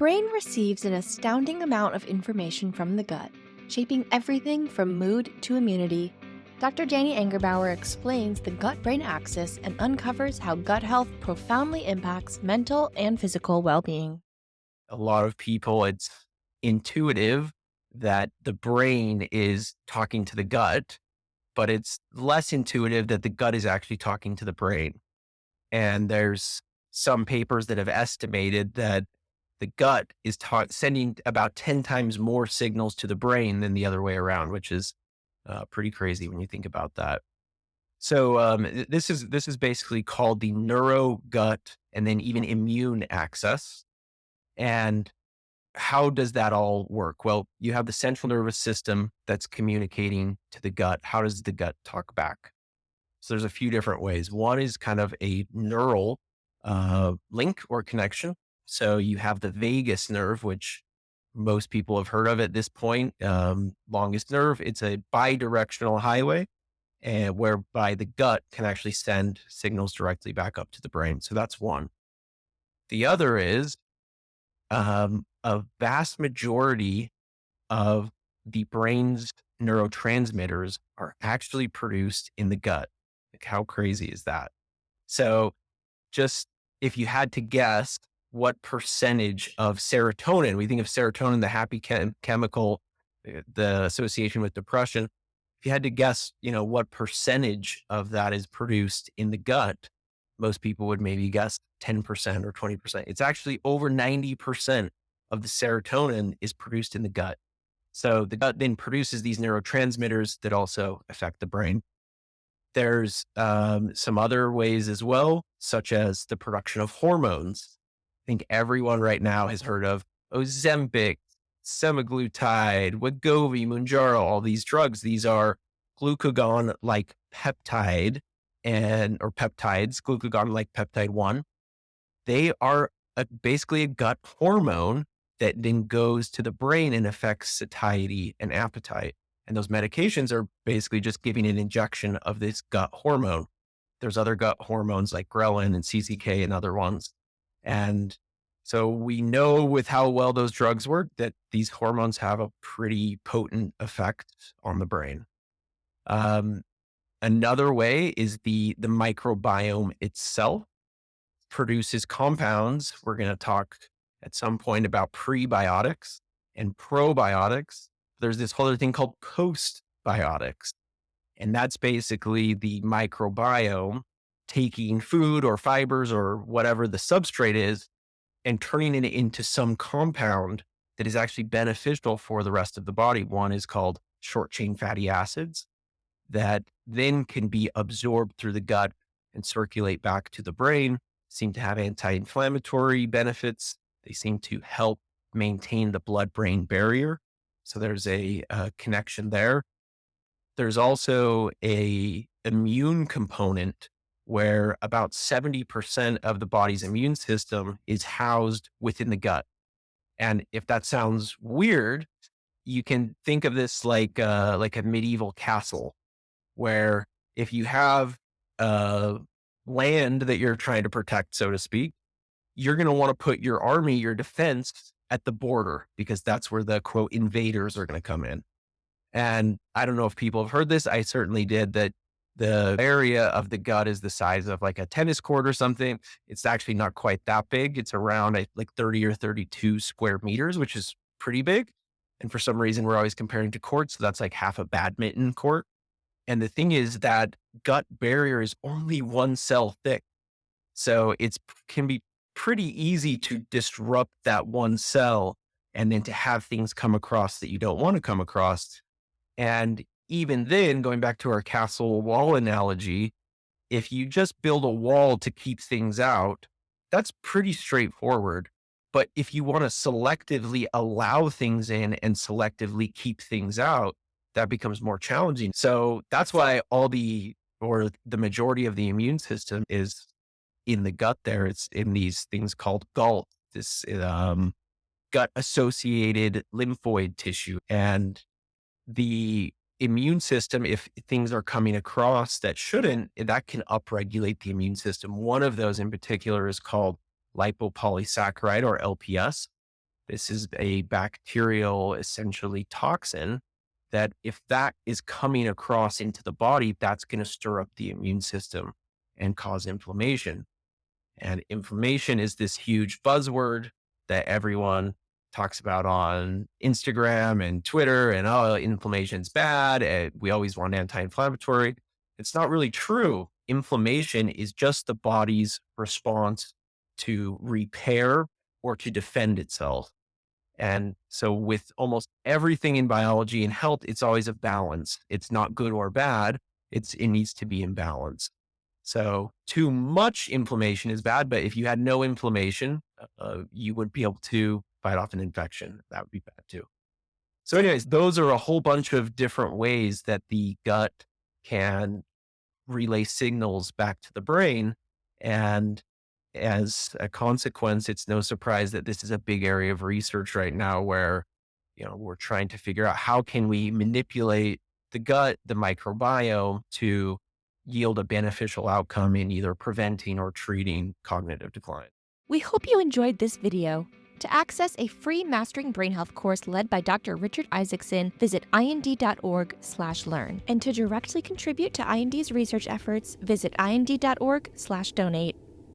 brain receives an astounding amount of information from the gut, shaping everything from mood to immunity. Dr. Danny Angerbauer explains the gut-brain axis and uncovers how gut health profoundly impacts mental and physical well-being. A lot of people, it's intuitive that the brain is talking to the gut, but it's less intuitive that the gut is actually talking to the brain. And there's some papers that have estimated that the gut is sending about 10 times more signals to the brain than the other way around, which is pretty crazy when you think about that. So this is basically called the neuro gut and then even immune axis. And how does that all work? Well, you have the central nervous system that's communicating to the gut. How does the gut talk back? So there's a few different ways. One is kind of a neural link or connection. So you have the vagus nerve, which most people have heard of at this point. Longest nerve. It's a bidirectional highway, and whereby the gut can actually send signals directly back up to the brain. So that's one. The other is a vast majority of the brain's neurotransmitters are actually produced in the gut. Like, how crazy is that? So, just if you had to guess what percentage of serotonin, we think of serotonin, the happy chemical, the association with depression. If you had to guess, what percentage of that is produced in the gut, most people would maybe guess 10% or 20%. It's actually over 90% of the serotonin is produced in the gut. So the gut then produces these neurotransmitters that also affect the brain. There's some other ways as well, such as the production of hormones. I think everyone right now has heard of Ozempic, semaglutide, Wegovy, Mounjaro, all these drugs. These are glucagon-like peptide or peptides, glucagon-like peptide 1. They are basically a gut hormone that then goes to the brain and affects satiety and appetite. And those medications are basically just giving an injection of this gut hormone. There's other gut hormones like ghrelin and CCK and other ones. And so we know with how well those drugs work that these hormones have a pretty potent effect on the brain. Another way is the microbiome itself produces compounds. We're going to talk at some point about prebiotics and probiotics. There's this whole other thing called postbiotics. And that's basically the microbiome taking food or fibers or whatever the substrate is and turning it into some compound that is actually beneficial for the rest of the body. One is called short chain fatty acids that then can be absorbed through the gut and circulate back to the brain, seem to have anti-inflammatory benefits. They seem to help maintain the blood-brain barrier. So there's a connection there. There's also a immune component where about 70% of the body's immune system is housed within the gut. And if that sounds weird, you can think of this like a medieval castle where if you have land that you're trying to protect, so to speak, you're going to want to put your army, your defense at the border because that's where the quote invaders are going to come in. And I don't know if people have heard this. I certainly did, that the area of the gut is the size of like a tennis court or something. It's actually not quite that big. It's around like 30 or 32 square meters, which is pretty big. And for some reason, we're always comparing to courts. So that's like half a badminton court. And the thing is that gut barrier is only one cell thick. So it can be pretty easy to disrupt that one cell and then to have things come across that you don't want to come across. And even then, going back to our castle wall analogy, if you just build a wall to keep things out, that's pretty straightforward. But if you want to selectively allow things in and selectively keep things out, that becomes more challenging. So that's why the majority of the immune system is in the gut there. It's in these things called GALT, this gut associated lymphoid tissue. And the immune system, if things are coming across that shouldn't, that can upregulate the immune system. One of those in particular is called lipopolysaccharide or LPS. This is a bacterial, essentially toxin that if that is coming across into the body, that's going to stir up the immune system and cause inflammation. And inflammation is this huge buzzword that everyone talks about on Instagram and Twitter. And oh, inflammation's bad. And we always want anti-inflammatory. It's not really true. Inflammation is just the body's response to repair or to defend itself. And so with almost everything in biology and health, it's always a balance. It's not good or bad. It needs to be in balance. So too much inflammation is bad, but if you had no inflammation, you wouldn't be able to fight off an infection. That would be bad too. So anyways, those are a whole bunch of different ways that the gut can relay signals back to the brain. And as a consequence, it's no surprise that this is a big area of research right now where, we're trying to figure out how can we manipulate the gut, the microbiome to yield a beneficial outcome in either preventing or treating cognitive decline. We hope you enjoyed this video. To access a free Mastering Brain Health course led by Dr. Richard Isaacson, visit ind.org/learn. And to directly contribute to IND's research efforts, visit ind.org/donate.